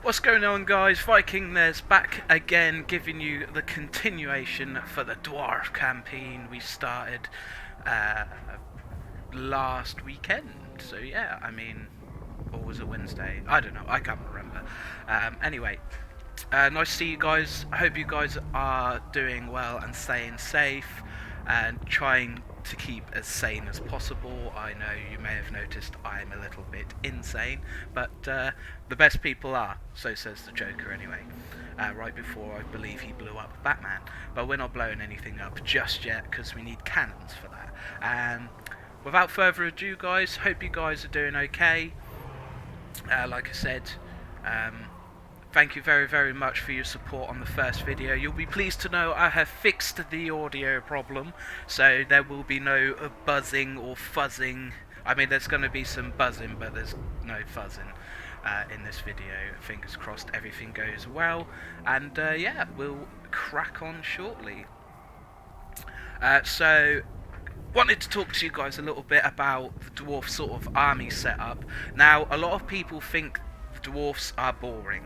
What's going on, guys? Viking there's back again, giving you the continuation for the Dwarf campaign we started last weekend. So yeah, I mean, or was it Wednesday? I don't know, I can't remember. Anyway, nice to see you guys. I hope you guys are doing well and staying safe and trying to keep as sane as possible. I know you may have noticed I'm a little bit insane, but the best people are, so says the Joker anyway. Right before I believe he blew up Batman, but we're not blowing anything up just yet because we need cannons for that. And without further ado, guys, hope you guys are doing okay. Like I said, thank you very, very much for your support on the first video. You'll be pleased to know I have fixed the audio problem, so there will be no buzzing or fuzzing. I mean, there's going to be some buzzing, but there's no fuzzing in this video. Fingers crossed everything goes well, and yeah, we'll crack on shortly. So, wanted to talk to you guys a little bit about the dwarf sort of army setup. Now, a lot of people think dwarfs are boring.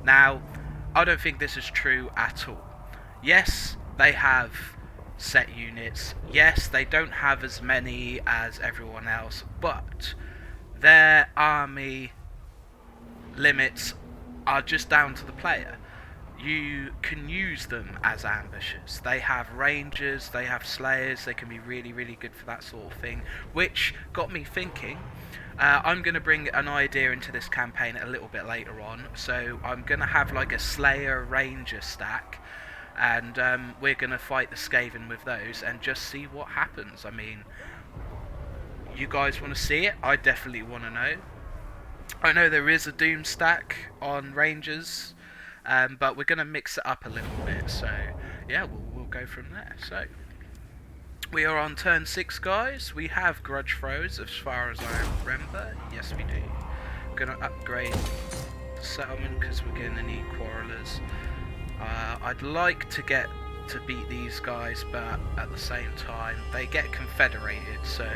Now, I don't think this is true at all. Yes, they have set units. Yes, they don't have as many as everyone else, but their army limits are just down to the player. You can use them as ambushers. They have rangers, they have slayers, they can be really, really good for that sort of thing, which got me thinking. I'm going to bring an idea into this campaign a little bit later on, so I'm going to have like a Slayer Ranger stack, and we're going to fight the Skaven with those and just see what happens. I mean, you guys want to see it? I definitely want to know. I know there is a Doom stack on Rangers, but we're going to mix it up a little bit, so yeah, we'll go from there. So we are on turn 6, guys. We have grudge throws as far as I remember. Yes, we do. We're going to upgrade the settlement because we're going to need quarrelers. I'd like to get to beat these guys, but at the same time, they get confederated, so...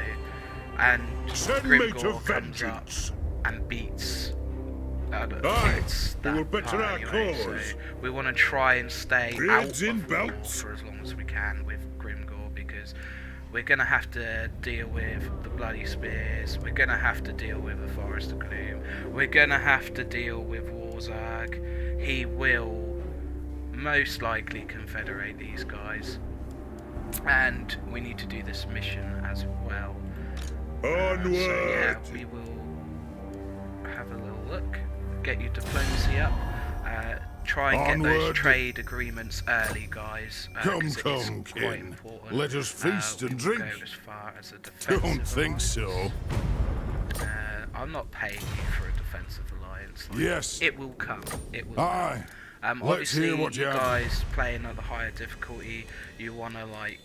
And Grimgor comes up and beats... it's that part anyway, so we want to try and stay out of war for as long as we can with Grimgor, because we're going to have to deal with the Bloody Spears, we're going to have to deal with the Forest of Gloom, we're going to have to deal with Wurrzag. He will most likely confederate these guys, and we need to do this mission as well. So yeah, we will have a little look, get your diplomacy up, try and get those trade agreements early, guys, because it is quite important. Let us feast and drink. Go as far as a defensive Don't think alliance. so. I'm not paying you for a defensive alliance. Like, yes. it will come. It will Aye. come. Let's Obviously, hear what you you have. guys playing at the higher difficulty, you want to like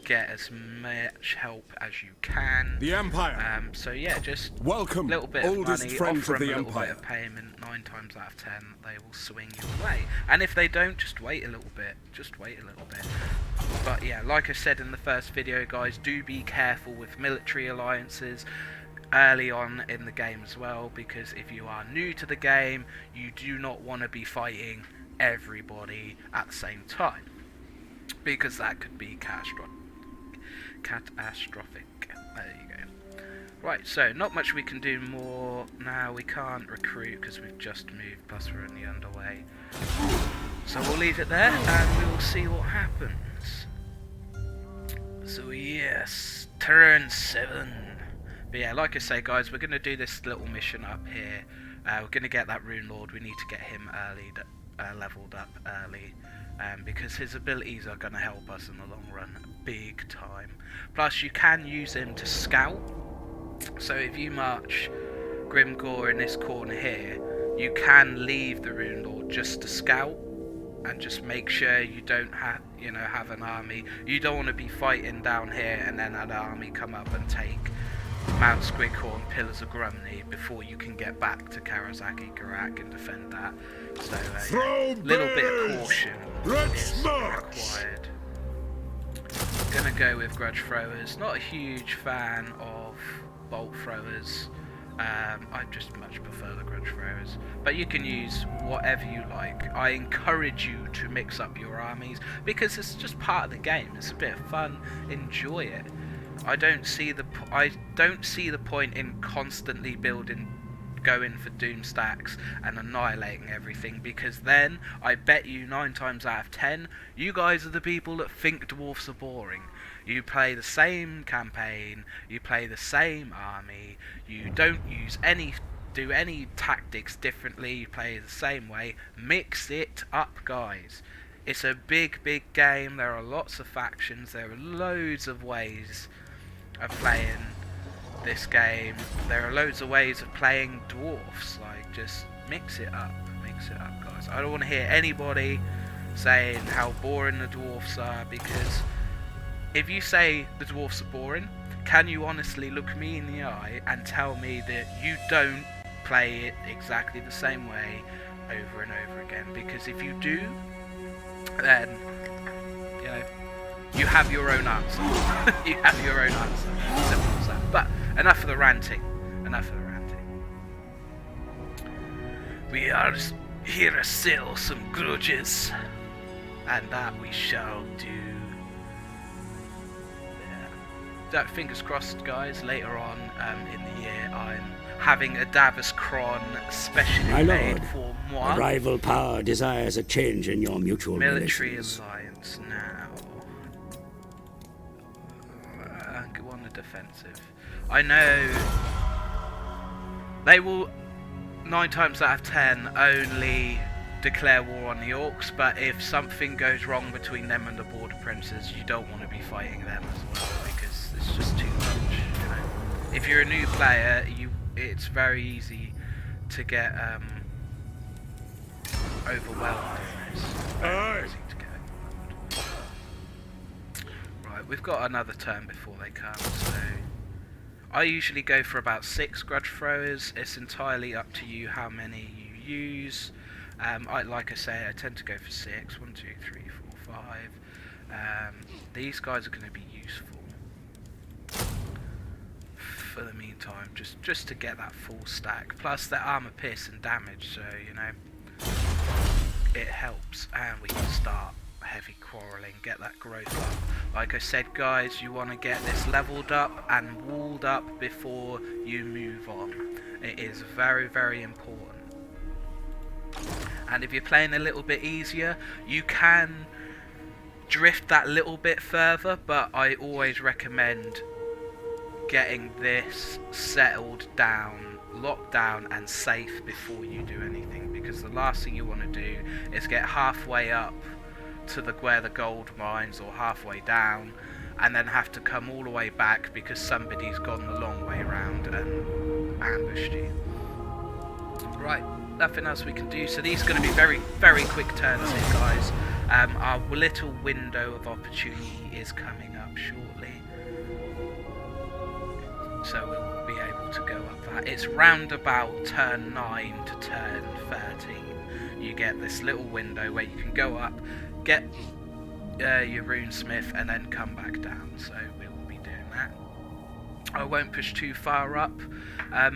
get as much help as you can. The Empire. So yeah, just Welcome, a little bit oldest of money, friends offer of them the a little Empire. bit of payment. 9 times out of 10, they will swing your way. And if they don't, just wait a little bit. Just wait a little bit. But yeah, like I said in the first video, guys, do be careful with military alliances early on in the game as well, because if you are new to the game, you do not want to be fighting everybody at the same time, because that could be catastrophic. There you go. Right, so not much we can do more now. We can't recruit because we've just moved, plus we're in the underway. So we'll leave it there and we will see what happens. So yes, turn 7. But yeah, like I say, guys, we're going to do this little mission up here. We're going to get that Rune Lord. We need to get him early, leveled up early. Because his abilities are going to help us in the long run, big time. Plus, you can use him to scout. So if you march Grimgor in this corner here, you can leave the Rune Lord just to scout, and just make sure you don't have, have an army. You don't want to be fighting down here and then an army come up and take Mount Squighorn, Pillars of Grumney before you can get back to Karazaki Garak and defend that. So a little bit of caution is required. I'm gonna go with grudge throwers. Not a huge fan of bolt throwers. I just much prefer the grudge throwers, but you can use whatever you like. I encourage you to mix up your armies because it's just part of the game. It's a bit of fun. Enjoy it. I don't see the point in constantly going for doom stacks and annihilating everything, because then I bet you 9 times out of 10 you guys are the people that think dwarfs are boring. You play the same campaign, you play the same army, you don't do any tactics differently, you play the same way. Mix it up, guys. It's a big game. There are lots of factions, there are loads of ways of playing this game. There are loads of ways of playing dwarfs. Like, just mix it up, guys. I don't want to hear anybody saying how boring the dwarfs are, because if you say the dwarfs are boring, can you honestly look me in the eye and tell me that you don't play it exactly the same way over and over again? Because if you do, then, you know, you have your own answer. You have your own answer. Simple as that. But enough of the ranting. We are here to settle some grudges, and that we shall do. Fingers crossed, guys. Later on in the year, I'm having a Davos Kron specially made for moi. A rival power desires a change in your mutual military relations. alliance now. Go on the defensive. I know they will 9 times out of 10 only declare war on the orcs, but if something goes wrong between them and the border princes, you don't want to be fighting them as well, because it's just too much, you know. If you're a new player, it's very easy to get overwhelmed in this. Very easy to get overwhelmed. Right, we've got another turn before they come, so I usually go for about 6 grudge throwers. It's entirely up to you how many you use. Like I say, I tend to go for 6. 1, 2, 3, 4, 5. These guys are going to be useful for the meantime, just to get that full stack. Plus their armor, pierce and damage, so you know it helps. And we can start heavy quarreling, get that growth up. Like I said, guys, you want to get this leveled up and walled up before you move on. It is very important. And if you're playing a little bit easier, you can drift that little bit further, but I always recommend getting this settled down, locked down and safe before you do anything, because the last thing you want to do is get halfway up to where the gold mines, or halfway down, and then have to come all the way back because somebody's gone the long way around and ambushed you. Right, nothing else we can do, so these are going to be very quick turns here, guys. Our little window of opportunity is coming up shortly, so we'll be able to go up that. It's round about turn 9 to turn 13. You get this little window where you can go up, get your runesmith, and then come back down, so we will be doing that. I won't push too far up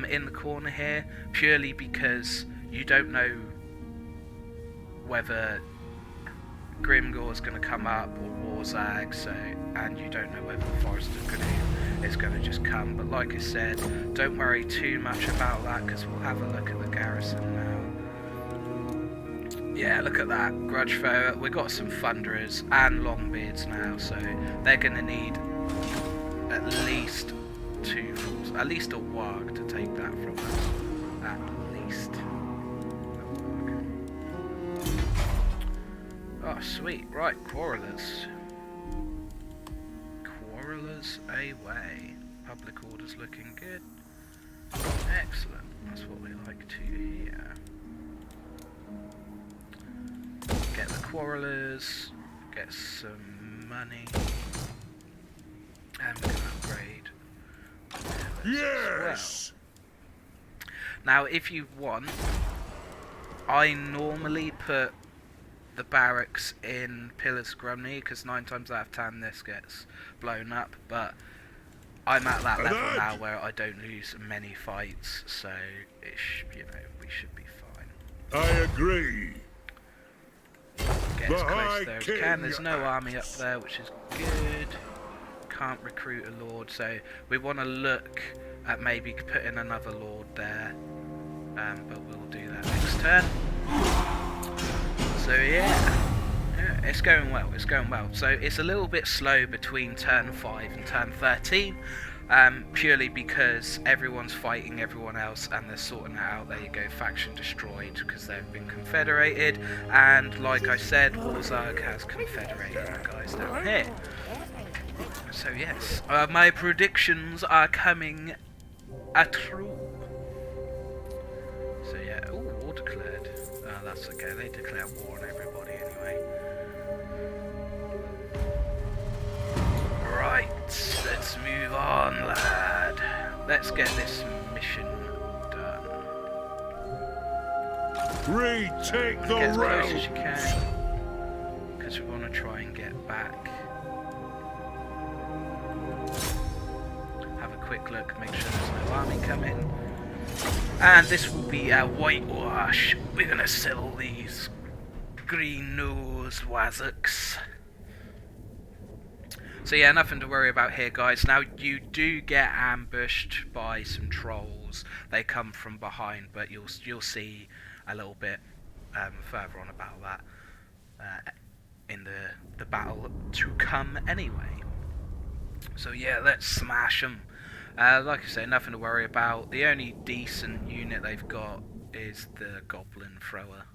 in the corner here, purely because you don't know whether Grimgore's going to come up or Wurrzag, and you don't know whether the forest is going to just come. But like I said, don't worry too much about that, because we'll have a look at the garrison now. Yeah, look at that, grudge thrower. We've got some thunderers and longbeards now, so they're going to need at least 2 fools, at least a warg to take that from us. At least. Oh, sweet. Right, quarrelers. Quarrelers away. Public order's looking good. Excellent. That's what we like to hear. Get the quarrelers, get some money, and we can upgrade. Yes! Well. Now, if you want, I normally put the barracks in Pillars Grumney, because 9 times out of 10 this gets blown up, but I'm at that level now where I don't lose many fights, so you know, we should be fine. I agree. Get as close there as we can. There's no army up there, which is good. Can't recruit a lord, so we want to look at maybe putting another lord there, but we'll do that next turn. So yeah, it's going well. It's going well. So it's a little bit slow between turn 5 and turn 13. Purely because everyone's fighting everyone else and they're sorting it out. There you go, faction destroyed because they've been confederated, and like I said, Wurrzag has confederated the guys down here. So yes, my predictions are coming true. So yeah, ooh, war declared. That's okay, they declare war on everybody anyway. Right, let's move on, lad. Let's get this mission done. Retake the Get as close as road. you can, because we want to try and get back. Have a quick look, make sure there's no army coming. And this will be a whitewash. We're going to sell these green-nosed wazzocks. So yeah, nothing to worry about here, guys. Now, you do get ambushed by some trolls. They come from behind, but you'll see a little bit further on about that in the battle to come anyway. So yeah, let's smash them. Like I say, nothing to worry about. The only decent unit they've got is the goblin thrower.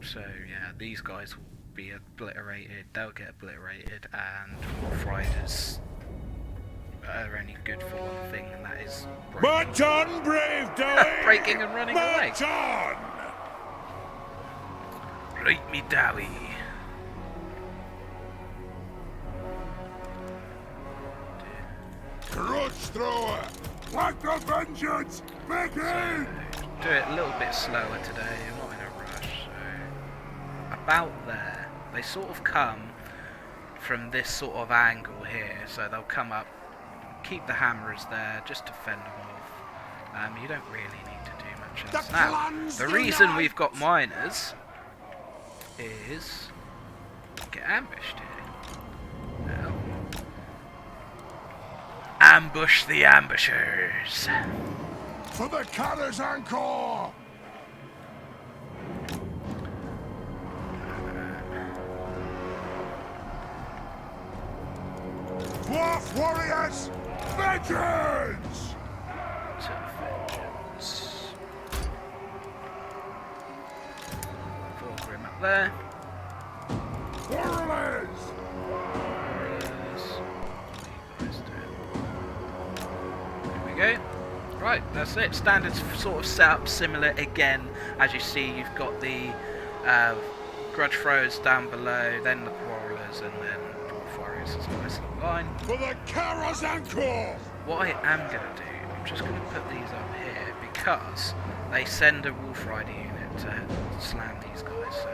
So yeah, these guys will be obliterated. They'll get obliterated, and Wolf Riders are only good for one thing, and that is March on, brave Dowie! breaking and running away. March on! Right, me Dowie. Grudge thrower! Like the vengeance! Begin! Do it a little bit slower today. I'm not in a rush. So about there. They sort of come from this sort of angle here, so they'll come up, keep the hammers there just to fend them off. You don't really need to do much else. Now, the reason we've got miners is get ambushed here. Now, ambush the ambushers. For the Carr's Anchor! Dwarf warriors! Vengeance! To vengeance. Thorgrim up there. Warriors! There we go. Right, that's it. Standard sort of setup, similar again. As you see, you've got the grudge throwers down below, then the quarrelers, and then dwarf warriors as a nice little line. For the Carr's Anchor! What I am going to do, I'm just going to put these up here because they send a Wolf Rider unit to slam these guys. So,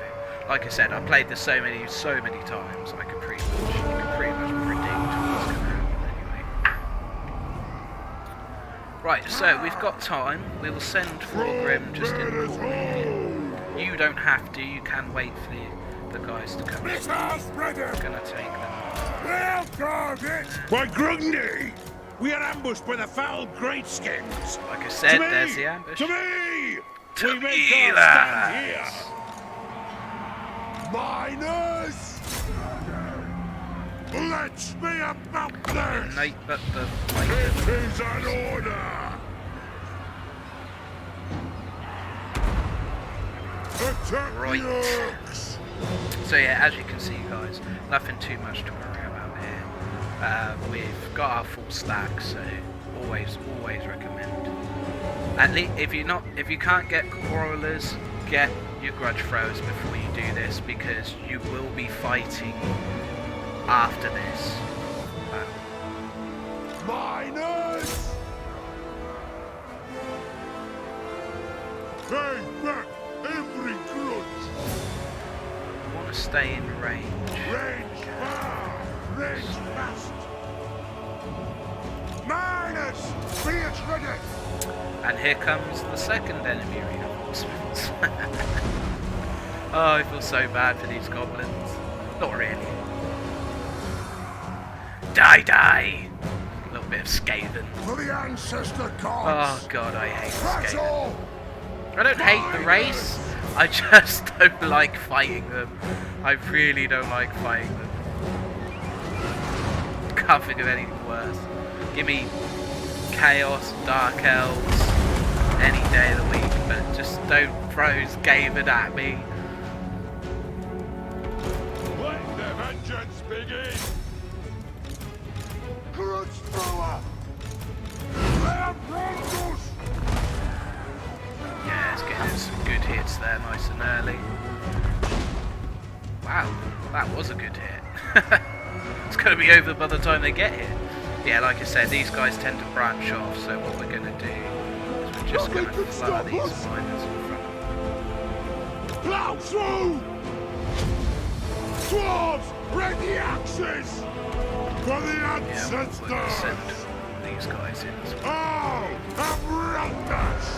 like I said, I played this so many times, I can pretty much predict what's going to happen anyway. Right, so we've got time. We will send Thorgrim just in the corner here. You don't have to. You can wait for the guys to come in. I'm going to take them. By Grundy! We are ambushed by the foul greatskins! Like I said, there's the ambush. To me! To we me, make our lads. stand here! Miners! Let's be about this! Night, but the It is an order! Attack Right. the orcs! So yeah, as you can see, guys, nothing too much to worry about here. We've got our full stack, so always recommend. At least if you can't get quarrelers, get your grudge throws before you do this, because you will be fighting after this. Miners! Pay back every grudge! You want to stay in range. Range far, range fast! Dwarfs, be it ready. And here comes the second enemy reinforcements. Oh, I feel so bad for these goblins. Not really. Die, die! A little bit of Skaven. For the ancestor Oh gods. god, I hate That's Skaven. all. I don't hate the race, I just don't like fighting them. I really don't like fighting them. Can't think of anything worse. Give me Chaos, Dark Elves, any day of the week, but just don't throw Skaven at me. Let the vengeance begin. Grudgebearer. Let bronzos. Yeah, it's getting some good hits there, nice and early. Wow, that was a good hit. It's going to be over by the time they get here. Yeah, like I said, these guys tend to branch off, so what we're going to do is we're just going to flood these miners in front of them. Plow through. Dwarves, bring the axes. For the Yeah, we're going to ancestors. send these guys in as well. Oh, Amrandas.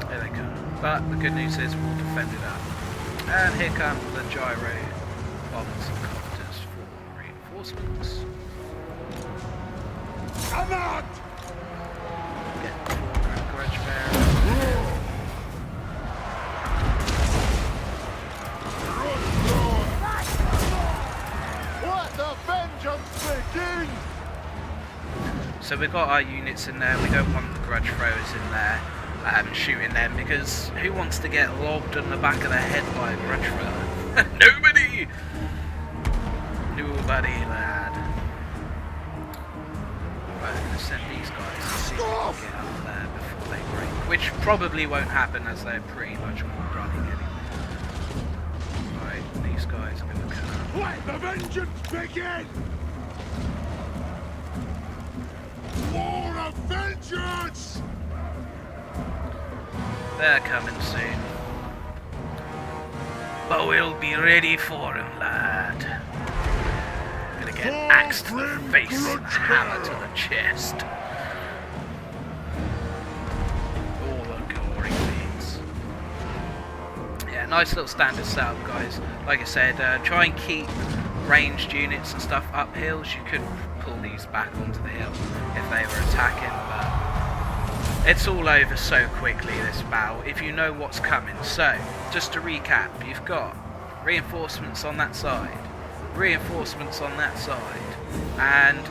There they go. But the good news is we'll defend it up. And here come the gyro bombers and copters for reinforcements. Come on. Get the thorgrim grudgebearer. Let the vengeance begin. So we've got our units in there. We don't want the grudge throwers in there shooting them, because who wants to get lobbed on the back of the head by a grudge thrower? Nobody! Nobody, lad. Right, I'm going to send these guys to see if we can get up there before they break. Which probably won't happen, as they're pretty much all running anyway. Right, these guys are going to come. Let the vengeance begin. War of vengeance. They're coming soon. But we'll be ready for him, lad. Gonna get an axe to the face and a hammer to the chest. All the gory bits. Yeah, nice little standard setup, guys. Like I said, try and keep ranged units and stuff up hills. You could pull these back onto the hill if they were attacking, but it's all over so quickly, this battle, if you know what's coming. So, just to recap, you've got reinforcements on that side, reinforcements on that side, and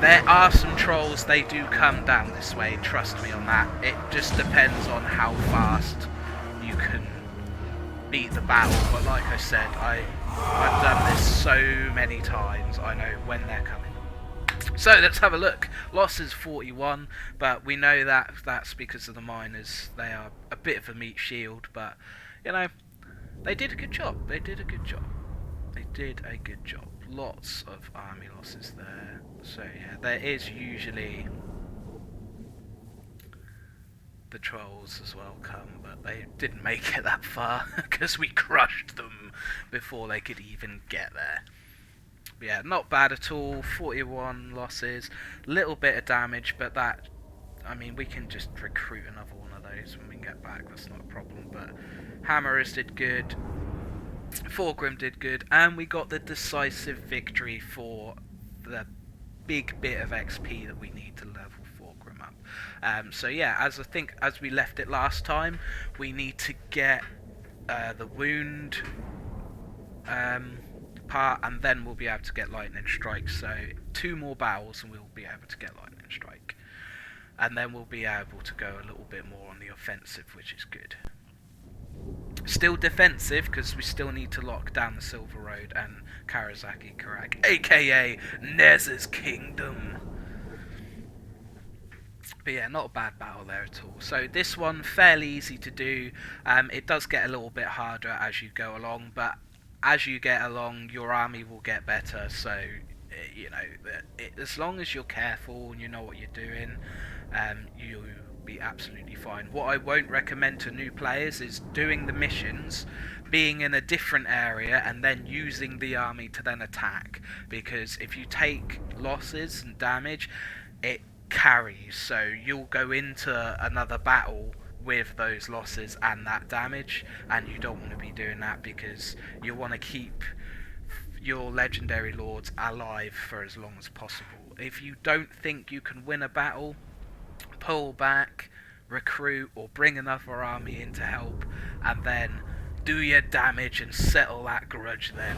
there are some trolls, they do come down this way, trust me on that. It just depends on how fast you can beat the battle, but like I said, I've done this so many times, I know when they're coming. So let's have a look. Losses 41, but we know that that's because of the miners. They are a bit of a meat shield, but you know, they did a good job. They did a good job. They did a good job. Lots of army losses there. So yeah, there is usually the trolls as well come, but they didn't make it that far because we crushed them before they could even get there. Yeah, not bad at all. 41 losses, little bit of damage, but that, I mean, we can just recruit another one of those when we get back. That's not a problem. But Hammerers did good, thorgrim did good, and we got the decisive victory for the big bit of XP that we need to level thorgrim up. So yeah, as we left it last time, we need to get the wound part, and then we'll be able to get lightning strike. So 2 more battles and we'll be able to get lightning strike, and then we'll be able to go a little bit more on the offensive, which is good. Still defensive because we still need to lock down the Silver Road and Karazaki Karak, aka Nez's Kingdom. But yeah, not a bad battle there at all. So this one, fairly easy to do. It does get a little bit harder as you go along, but as you get along, your army will get better. So, you know, as long as you're careful and you know what you're doing, you'll be absolutely fine. What I won't recommend to new players is doing the missions, being in a different area, and then using the army to then attack. Because if you take losses and damage, it carries. So you'll go into another battle with those losses and that damage, and you don't want to be doing that, because you want to keep your legendary lords alive for as long as possible. If you don't think you can win a battle, pull back, recruit, or bring another army in to help, and then do your damage and settle that grudge then.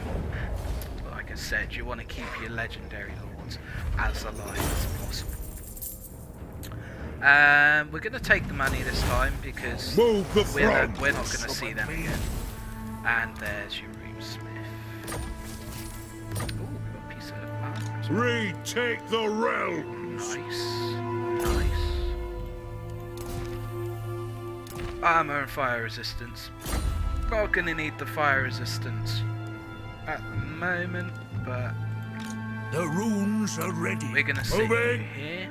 Like I said, you want to keep your legendary lords as alive as possible. We're going to take the money this time, because we're not going to see them again. And there's your runesmith. Ooh, we've got a piece of armor as well. Retake the realms! Nice. Armor and fire resistance. Not going to need the fire resistance at the moment, but The runes are ready. we're going to see you here.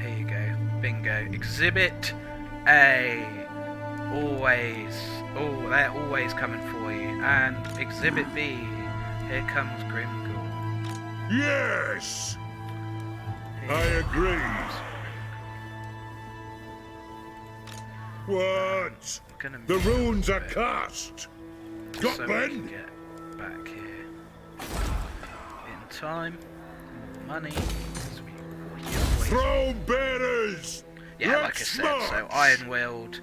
Here you go. Bingo. Exhibit A. Always. Oh, they're always coming for you. And Exhibit B. Here comes Grimgor. Yes! Here I agree. What? Gonna The move runes a are bit, cast. so Got we can men? get back here in time. More money. So we always Throw bearers! Yeah, like I Let's said, so march! Iron Wield,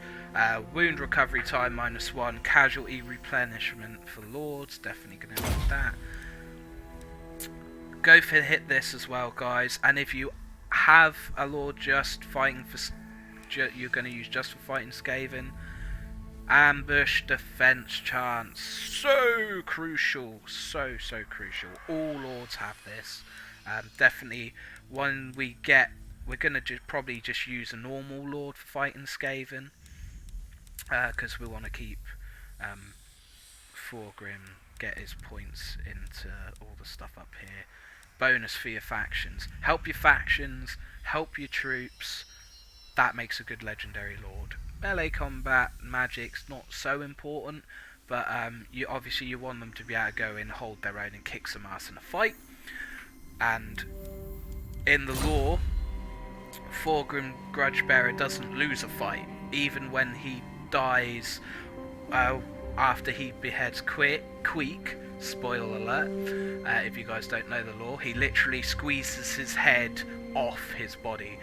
wound recovery time -1, casualty replenishment for lords, definitely going to need that. Go for hit this as well, guys, and if you have a lord just fighting for, you're going to use just for fighting Skaven, ambush defense chance, so crucial, so crucial. All lords have this. Definitely, when we get, we're going to probably just use a normal lord for fighting Skaven, because we want to keep thorgrim, get his points into all the stuff up here. Bonus for your factions. Help your factions, help your troops. That makes a good legendary lord. Melee combat, magic's not so important, but you want them to be able to go in, hold their own, and kick some ass in a fight. And in the lore, thorgrim grudgebearer doesn't lose a fight, even when he dies after he beheads Queek. Spoiler alert, if you guys don't know the lore, he literally squeezes his head off his body.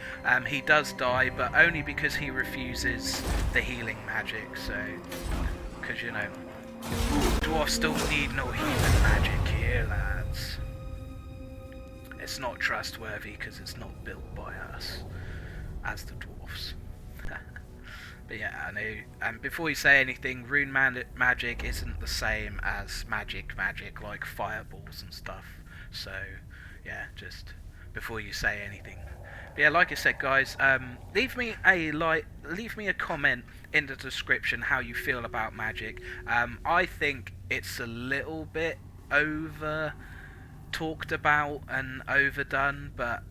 He does die, but only because he refuses the healing magic, so, because, you know, dwarfs don't need no healing magic here, lads. It's not trustworthy because it's not built by us, as the dwarfs. But yeah, I know. And before you say anything, rune magic isn't the same as magic like fireballs and stuff. So yeah, just before you say anything. But yeah, like I said, guys, leave me a comment in the description how you feel about magic. I think it's a little bit over talked about and overdone, but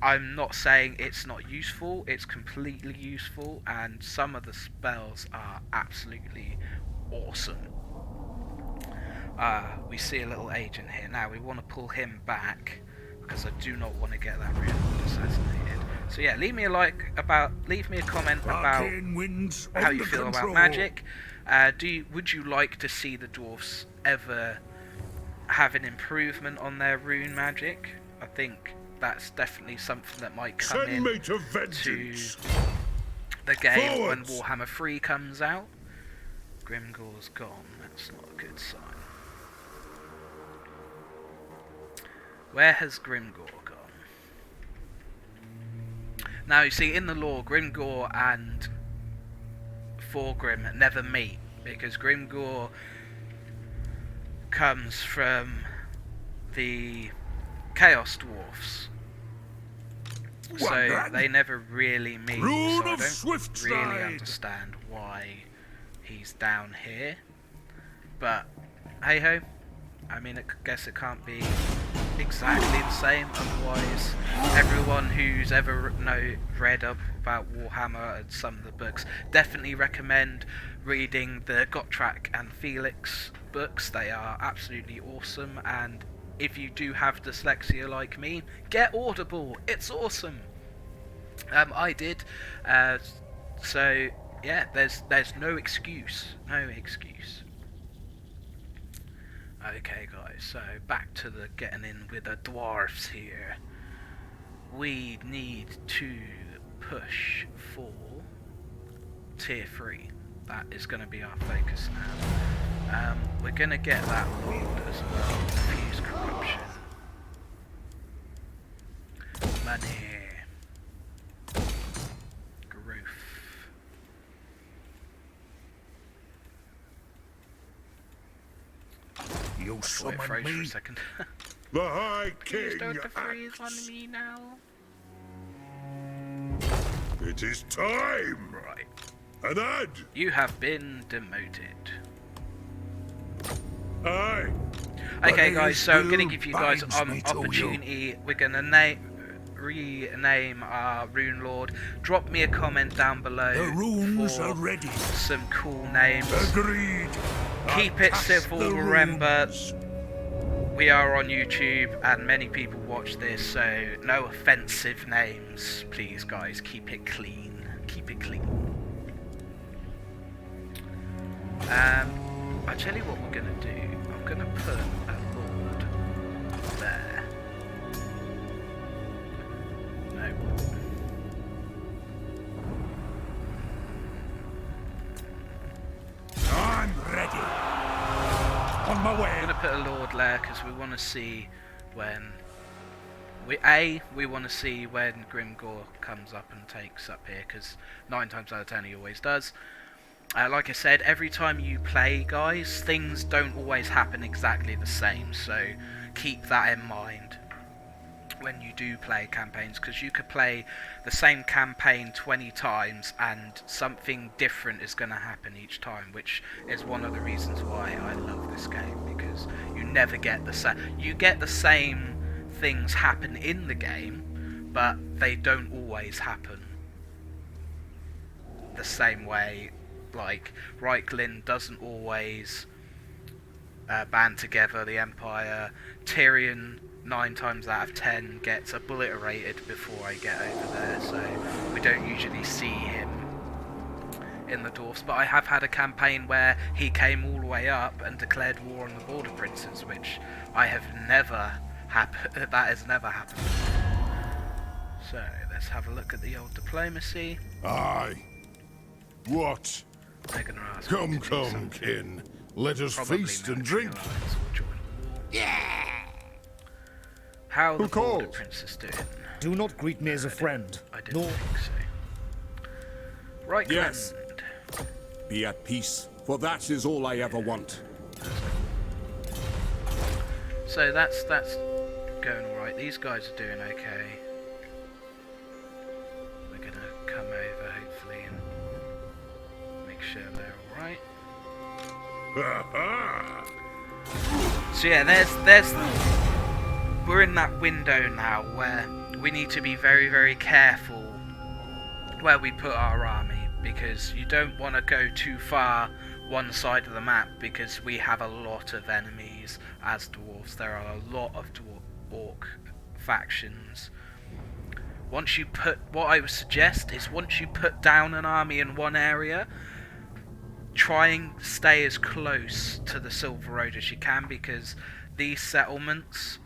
I'm not saying it's not useful. It's completely useful, and some of the spells are absolutely awesome. We see a little agent here. Now we want to pull him back because I do not want to get that real assassinated. So yeah, leave me a comment about how you feel about magic. Would you like to see the dwarfs ever have an improvement on their rune magic? I think that's definitely something that might come in to the game when Warhammer 3 comes out. Grimgor's gone. That's not a good sign. Where has Grimgor gone? Now you see, in the lore, Grimgor and thorgrim never meet, because Grimgor comes from the Chaos Dwarfs, so they never really meet. So I don't really understand why he's down here. But hey ho, I mean, I guess it can't be exactly the same. Otherwise, everyone who's ever read up about Warhammer and some of the books definitely recommend reading the Gottrak and Felix books. They are absolutely awesome, and if you do have dyslexia like me, get Audible. It's awesome. I did, so yeah. There's no excuse. No excuse. Okay, guys. So back to the getting in with the dwarfs here. We need to push for tier 3. That is going to be our focus now. We're going to get that lord as well. Diffuse corruption. Money. Growth. You Wait, summon froze for me. a second. The High Please King don't freeze on acts. me now. It is time. Right. An ad. You have been demoted. Aye. Okay, But guys, his so I'm going to will give you guys binds an me to you. opportunity. We're going to rename our Rune Lord. Drop me a comment down below The runes for are ready. some cool names. Agreed. Keep I it cast civil, the remember. runes. We are on YouTube and many people watch this, so no offensive names, please guys. Keep it clean. Keep it clean. I'll tell you what we're gonna do. I'm gonna put a lord there. No. I'm ready. On my way. I'm gonna put a lord there because we want to see when we want to see when Grimgor comes up and takes up here, because 9 times out of 10 he always does. Like I said, every time you play, guys, things don't always happen exactly the same, so keep that in mind when you do play campaigns, because you could play the same campaign 20 times and something different is going to happen each time, which is one of the reasons why I love this game, because you never get the same. You get the same things happen in the game, but they don't always happen the same way. Like, Reiklin doesn't always band together the Empire. Tyrion 9 times out of 10 gets obliterated before I get over there, so we don't usually see him in the Dwarfs. But I have had a campaign where he came all the way up and declared war on the Border Princes, which I have never happened. That has never happened. So let's have a look at the old diplomacy. Aye. What? They're gonna ask me Come, to do come, something. kin. Let us Probably feast and military drink. alliance or join war. How are the Who Border calls? Princes doing? Do not greet me as a friend. I didn't nor think so. Right, Yes. Glenn. Be at peace, for that is all I ever want. So that's going alright. These guys are doing okay. We're gonna come over hopefully and make sure they're alright. So yeah, there's we're in that window now where we need to be very, very careful where we put our army, because you don't want to go too far one side of the map, because we have a lot of enemies as dwarves. There are a lot of orc factions. Once you put, what I would suggest is once you put down an army in one area, try and stay as close to the Silver Road as you can, because these settlements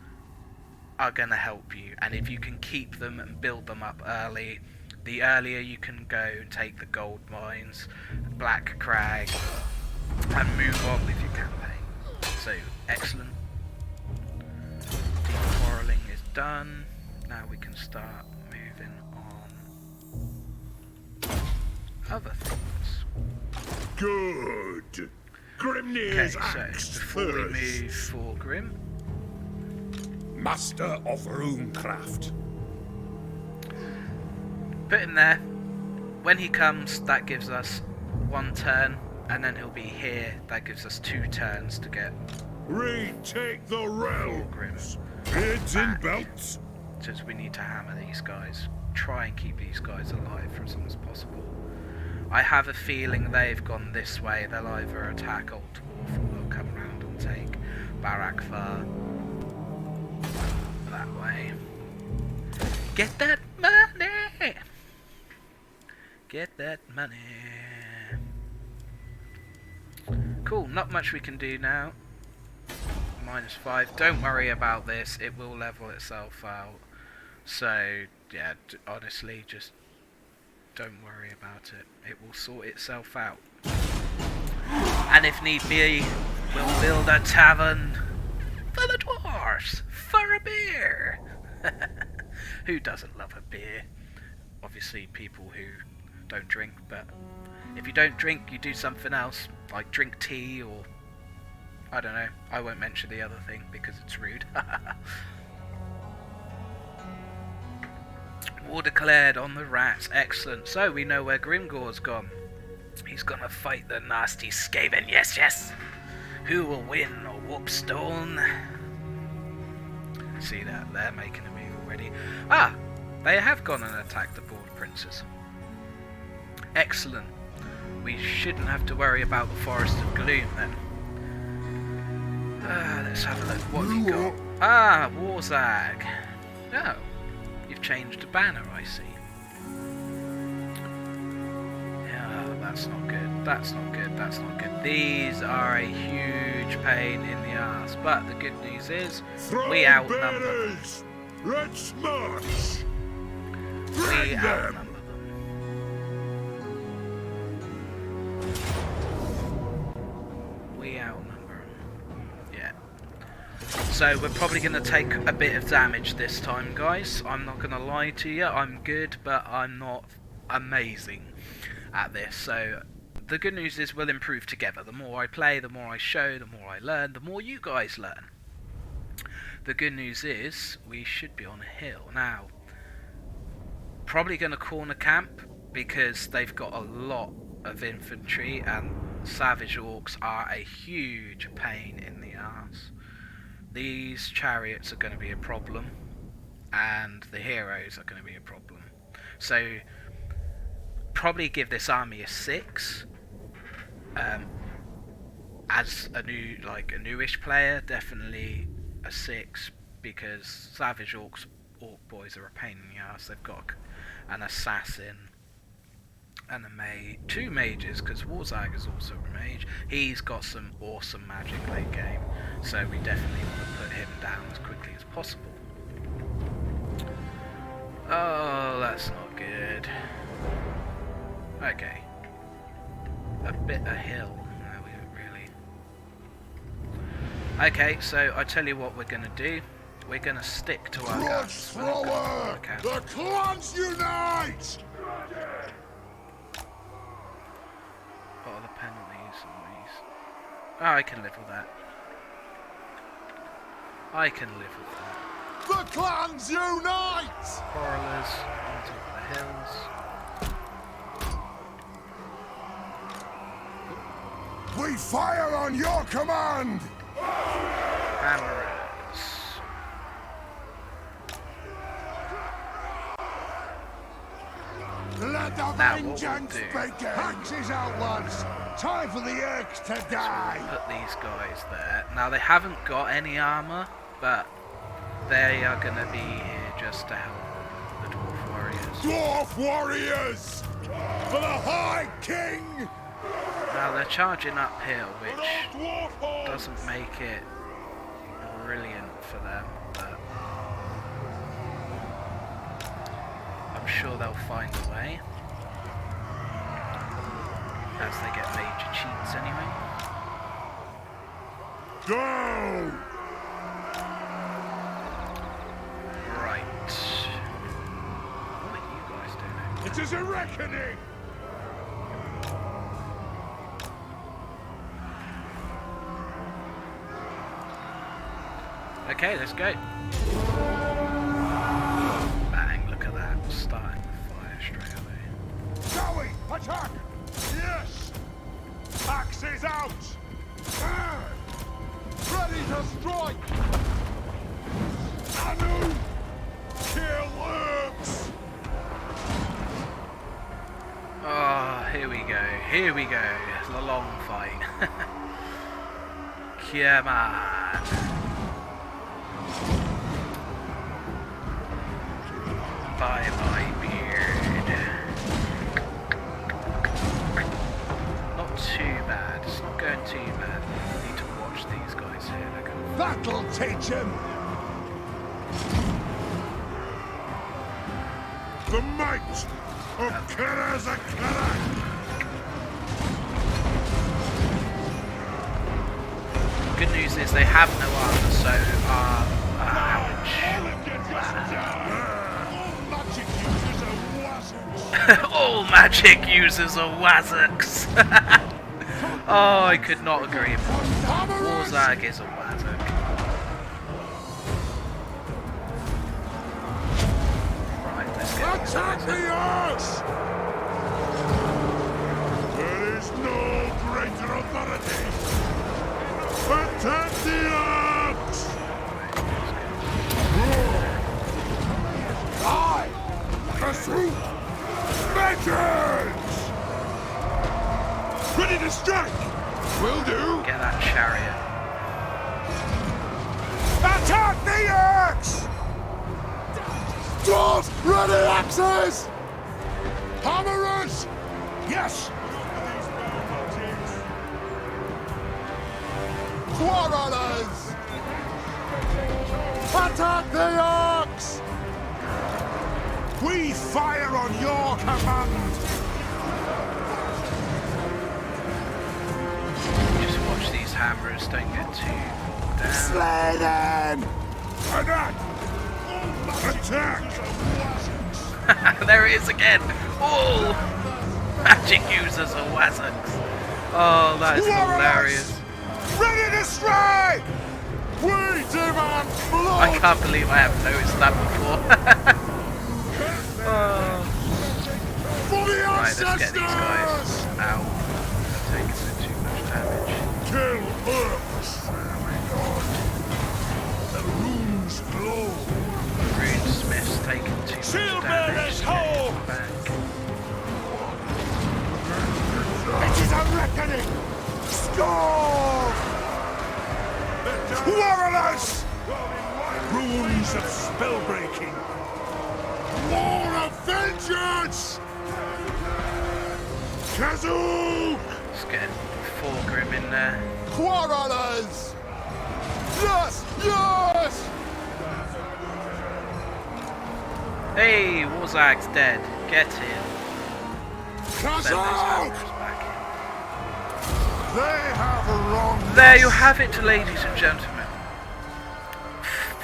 are going to help you, and if you can keep them and build them up early, the earlier you can go and take the gold mines, Black Crag, and move on with your campaign. So, excellent. Deep quarrelling is done. Now we can start moving on other things. Good. Okay, Grimnir's so axe before we first. move for Grim, Master of runecraft. put him there. When he comes, that gives us 1 turn and then he'll be here. That gives us 2 turns to get Retake the realms. thorgrim Beards and back. belts. Just we need to hammer these guys. Try and keep these guys alive for as long as possible. I have a feeling they've gone this way. They'll either attack Old Dwarf or they'll come around and take Barakvar that way. Get that money! Get that money. Cool, not much we can do now. -5. Don't worry about this, it will level itself out. So, yeah, honestly, just don't worry about it. It will sort itself out. And if need be, we'll build a tavern for the dwarfs, for a beer. Who doesn't love a beer? Obviously people who don't drink, but if you don't drink, you do something else, like drink tea or I don't know. I won't mention the other thing because it's rude. War declared on the rats. Excellent. So we know where Grimgore's gone. He's gonna fight the nasty Skaven. Yes, yes. Who will win? A Whoopstone? See that? They're making a move already. Ah! They have gone and attacked the Board Princes. Excellent. We shouldn't have to worry about the Forest of Gloom then. Let's have a look. What have you got? Ah, Wurrzag. Oh, you've changed the banner, I see. Yeah, that's not good. That's not good. That's not good. These are a huge pain in the ass. But the good news is, we outnumber them. Let's march. We outnumber them. We outnumber them. Yeah. So we're probably going to take a bit of damage this time, guys. I'm not going to lie to you. I'm good, but I'm not amazing at this. So the good news is we'll improve together. The more I play, the more I show, the more I learn, the more you guys learn. The good news is we should be on a hill. Now, probably going to corner camp because they've got a lot of infantry and savage orcs are a huge pain in the ass. These chariots are going to be a problem and the heroes are going to be a problem. So probably give this army a 6. As a newish player, definitely a 6 because savage orc boys are a pain in the ass. They've got an assassin and a mage, 2 mages because Wurrzag is also a mage. He's got some awesome magic late game, so we definitely want to put him down as quickly as possible. Oh, that's not good. Okay, a bit of hill. No, we don't really. Okay, so I tell you what we're gonna do. We're gonna stick to our guns. We're not gonna corner camp. The clans unite! What are the penalties on these? Oh, I can live with that. I can live with that. The clans unite! Quarrelers on top of the hills. We fire on your command! Hammerers. Let the Now, what vengeance we'll do- begin! Axes out, lads! Time for the Erks to die! Put these guys there. Now they haven't got any armor, but they are going to be here just to help the dwarf warriors. Dwarf warriors! For the High King! Now they're charging uphill, which Dwarf hordes! doesn't make it brilliant for them, but I'm sure they'll find a way. As they get major cheats anyway. Go! Right. What are you guys doing? It is a reckoning! Okay, let's go. Bang, look at that. Starting the fire straight away. Shall we? Attack! Yes! Attack First strike! Anu! Kill worms! Oh, here we go. Here we go. The long fight. Come on. Bye bye beard. Not too bad. It's not going too bad. I need to watch these guys here. They're going. That'll teach him! The might of Kerazakara! Good news is they have no armor, so all magic users are wazzocks. Oh, I could not agree more. Wurrzag is a wazzock. Right, let's get Attack the axe! There is no greater authority! Attack the axe! I pursue vengeance! Ready to strike! Will do! Get that chariot. Attack the axe! Dwarfs, ready axes! Hammerers! Yes! Quarrelers! Attack the axe! We fire on your command! Just watch these hammers, don't get too down. Slay them! Attack! Attack! There it is again! All magic users are wazzocks. Oh, that is hilarious. Ready to strike! We demand blood! I can't believe I haven't noticed that before. Oh. For the Right, let's get these guys ancestors! out. They're taking too much damage. Kill orcs! The runes glow! Rune Smith's taking too much damage. home! Back. It is a reckoning! Score! Quarrelers! Runes of spellbreaking! War of vengeance! Kazoo! Let's get thorgrim in there. Quarrelers! Yes! Yes! Hey, Wurrzag's dead. Get in. Send those Kazoo! hammers back They have wronged in. There us. you have it, ladies and gentlemen.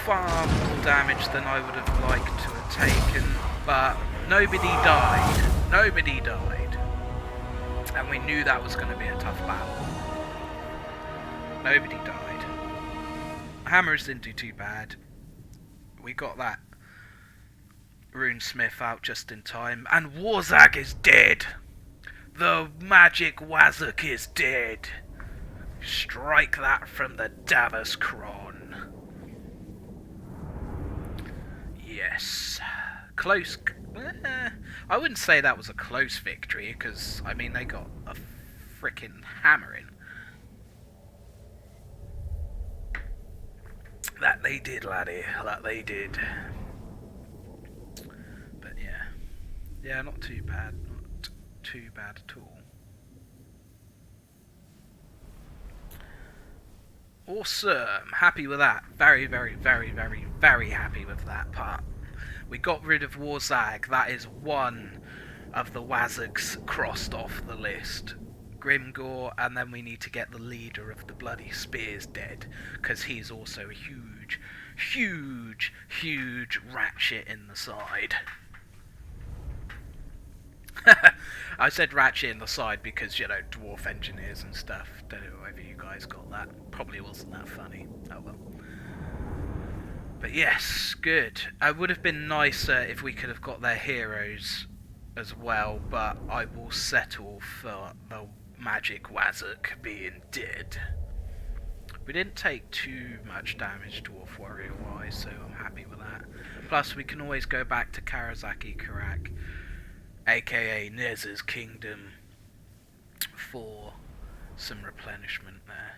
Far more damage than I would have liked to have taken, but nobody died. Nobody died. And we knew that was going to be a tough battle. Nobody died. Hammers didn't do too bad. We got that Rune Smith out just in time, and Wurrzag is dead. The magic wazzock is dead. Strike that from the Davos Kron. Yes. Close. I wouldn't say that was a close victory, because, I mean, they got a frickin' hammering. That they did, laddie. That they did. But yeah. Yeah, not too bad. Not too bad at all. Awesome. Happy with that. Very, very, very, very, very happy with that part. We got rid of Wurrzag. That is one of the wazzocks crossed off the list. Grimgore, and then we need to get the leader of the Bloody Spears dead, because he's also a huge, huge, huge rat shit in the side. I said ratchet in the side because, you know, dwarf engineers and stuff. Don't know whether you guys got that. Probably wasn't that funny. Oh well. But yes, good. It would have been nicer if we could have got their heroes as well, but I will settle for the magic wazzock being dead. We didn't take too much damage Dwarf Warrior wise, so I'm happy with that. Plus we can always go back to Karazaki Karak, aka Nez's kingdom, for some replenishment there.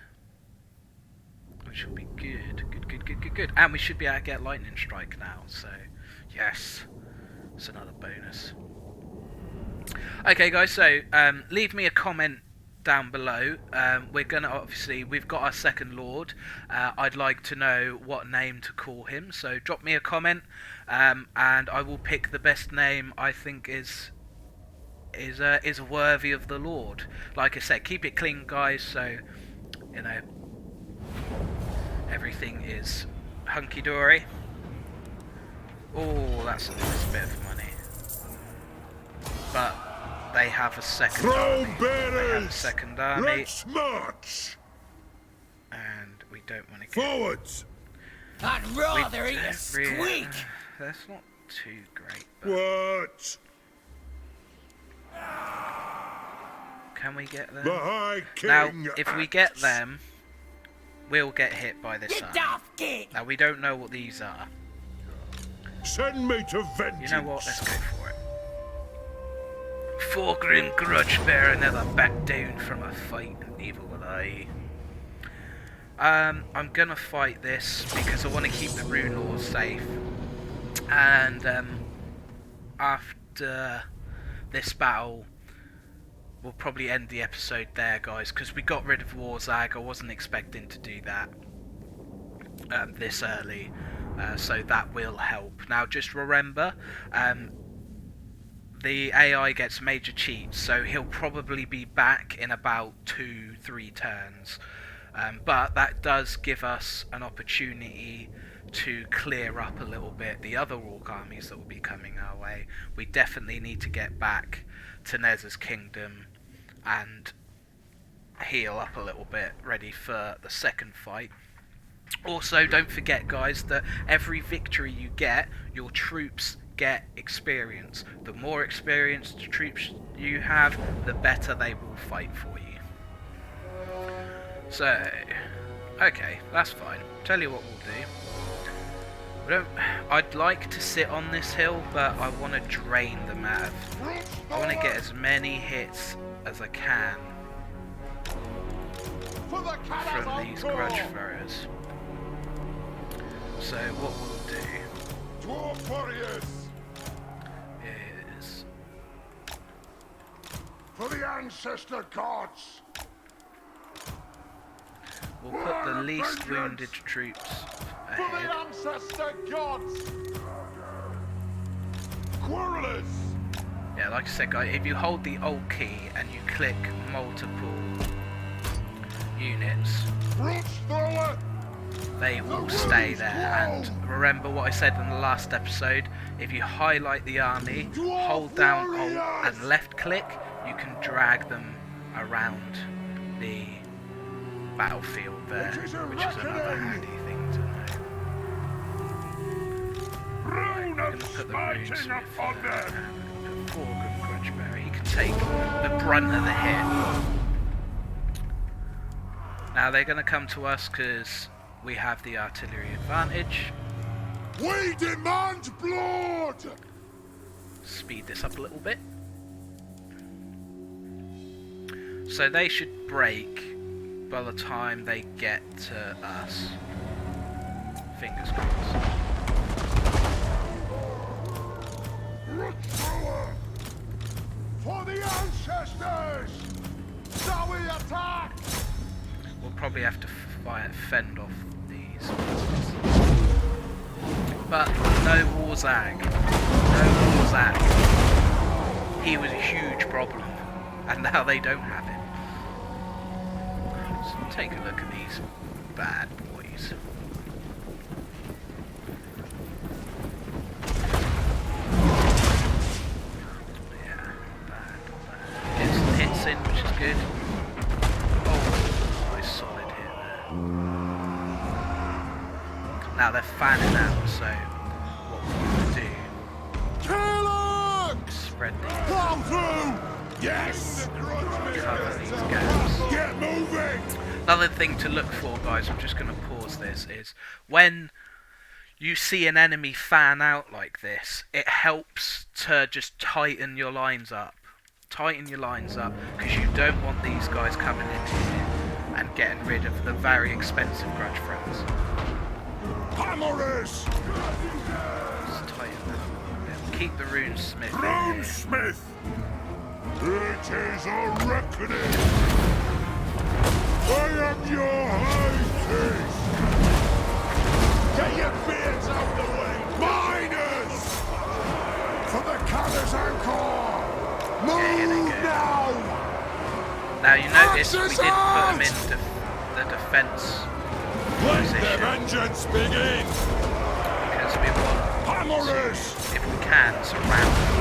Which will be good. Good. And we should be able to get Lightning Strike now, so yes. It's another bonus. Okay guys, so leave me a comment down below. We're gonna we've got our second lord. I'd like to know what name to call him, so drop me a comment, and I will pick the best name I think is worthy of the lord. Like I said, keep it clean guys, so you know everything is hunky-dory. Oh, that's a nice bit of money. But they have a second army. They have a second army. Let's march! And we don't want to get... Forwards! I'd rather eat a squeak! That's not too great, but... What? Can we get them? The High King Now, if we get acts. them, we'll get hit by this Get army. off, kid! Now, we don't know what these are. Send me to vengeance. You know what? Let's go for it. Thorgrim grudgebearer never back down from a fight, neither will I. I'm gonna fight this because I want to keep the rune lords safe. And after this battle, we'll probably end the episode there, guys, because we got rid of Wurrzag. I wasn't expecting to do that this early, so that will help. Now, just remember, the AI gets major cheats, so he'll probably be back in about 2-3 turns. But that does give us an opportunity to clear up a little bit the other orc armies that will be coming our way. We definitely need to get back to Nez's kingdom and heal up a little bit, ready for the second fight. Also, don't forget guys that every victory you get, your troops get experience. The more experienced troops you have, the better they will fight for you. So, okay, that's fine. Tell you what we'll do. I'd like to sit on this hill, but I want to drain them out of... I want to get as many hits as I can from these grudgebearers. So what we'll do Dwarf warriors! is... For the ancestor gods! We'll put the least wounded troops For the ahead. ancestor gods! Quarrelers! Yeah, like I said guys, if you hold the Alt key and you click multiple units, Brute thrower! they will stay there. And remember what I said in the last episode, if you highlight the army, hold down Alt and left click, you can drag them around the battlefield there, which is another handy thing to know. Rune We're of going to put the runes with smiting upon them! Thorgrim Grudgebearer. He can take the brunt of the hit. Now they're going to come to us because we have the artillery advantage. We demand blood! Speed this up a little bit. So they should break by the time they get to us. Fingers crossed. Root thrower! For the ancestors! Shall we attack? We'll probably have to fend off these. But no Wurrzag. No Wurrzag. He was a huge problem. And now they don't have him. Let's take a look at these bad boys. Yeah, bad. Get some hits in, which is good. Oh, nice solid hit there. Now they're fanning out, so what we're going to do Kill is spread these, Come through! Yes! cover these gaps. Get moving! Another thing to look for, guys, I'm just going to pause this, is when you see an enemy fan out like this, it helps to just tighten your lines up. Tighten your lines up, because you don't want these guys coming in here and getting rid of the very expensive grudge friends. Hammerers! Just tighten that up. Keep the rune smith in here. Runesmith! It is a reckoning! I am your high priest! Get your beards out the way! Miners! For the Caller's Anchor! Move now! Now you notice we did put them in the defense Let position. the vengeance begin! Because we want Hammerers! to, if we can, surround them.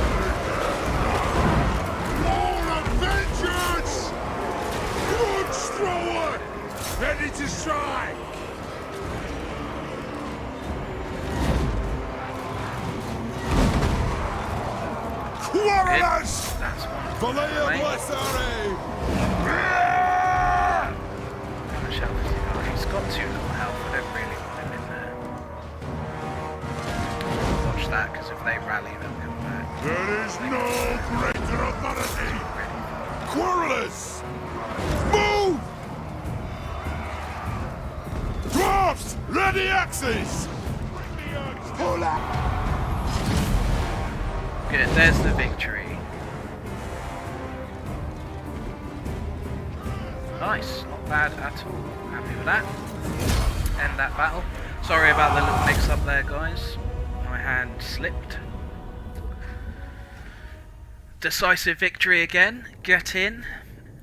War of vengeance! Good thrower! Ready to strike! Quarrelers! That's one. Valia Right. Blessare! How much health has he got? He's got 2 little health. I don't really want him in there. Watch that, because if they rally, they'll come back. There is no greater authority! Quarrelers! Move! Dwarfs! Ready axes! Pull out! Good, there's the victory. Nice, not bad at all. Happy with that. End that battle. Sorry about the little mix-up there, guys. My hand slipped. Decisive victory again. Get in.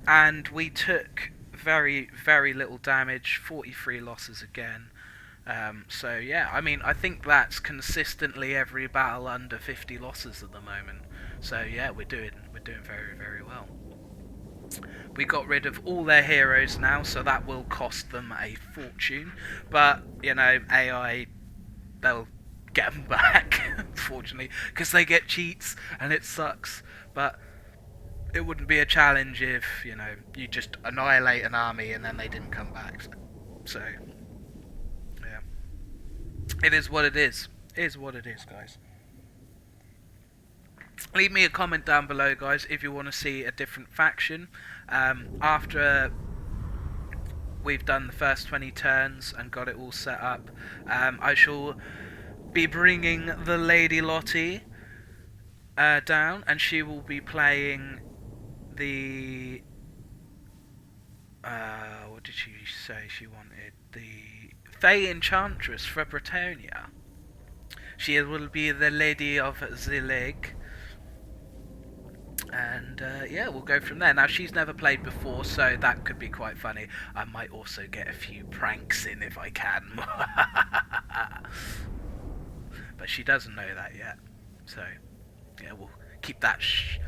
And we took very, very little damage. 43 losses again. So yeah, I mean, I think that's consistently every battle under 50 losses at the moment. So yeah, we're doing very, very well. We got rid of all their heroes now, so that will cost them a fortune. But you know, AI, they'll get them back, unfortunately, because they get cheats and it sucks. But it wouldn't be a challenge if, you know, you just annihilate an army and then they didn't come back. So yeah, it is what it is. It is what it is, guys. Leave me a comment down below, guys, if you want to see a different faction. After we've done the first 20 turns and got it all set up, I shall be bringing the Lady Lottie down, and she will be playing the... what did she say she wanted? The Fey Enchantress for Bretonia. She will be the Lady of the Lake. And yeah, we'll go from there. Now, she's never played before, so that could be quite funny. I might also get a few pranks in if I can. But she doesn't know that yet. So, yeah, we'll keep that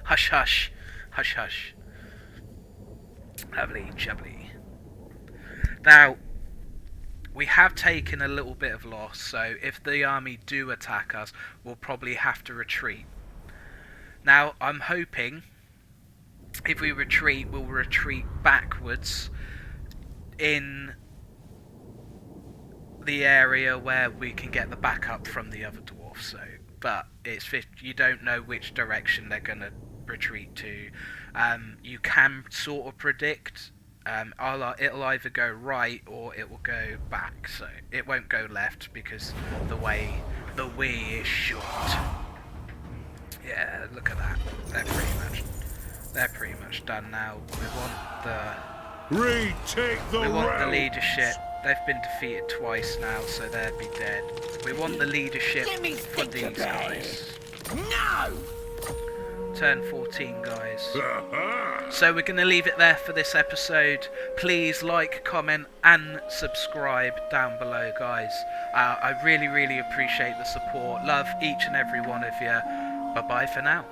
hush hush. Hush hush. Lovely, jubbly. Now, we have taken a little bit of loss, so if the army do attack us, we'll probably have to retreat. Now, I'm hoping if we retreat, we'll retreat backwards in the area where we can get the backup from the other dwarfs. So, but it's you don't know which direction they're going to retreat to. You can sort of predict. It'll either go right or it will go back. So it won't go left because the way is short. Yeah, look at that. They're pretty much done now. Retake the We want the realms. leadership. They've been defeated twice now, so they'll be dead. We want the leadership Let me for think these about guys. No! Turn 14, guys. So we're going to leave it there for this episode. Please like, comment, and subscribe down below, guys. I really, really appreciate the support. Love each and every one of you. Bye-bye for now.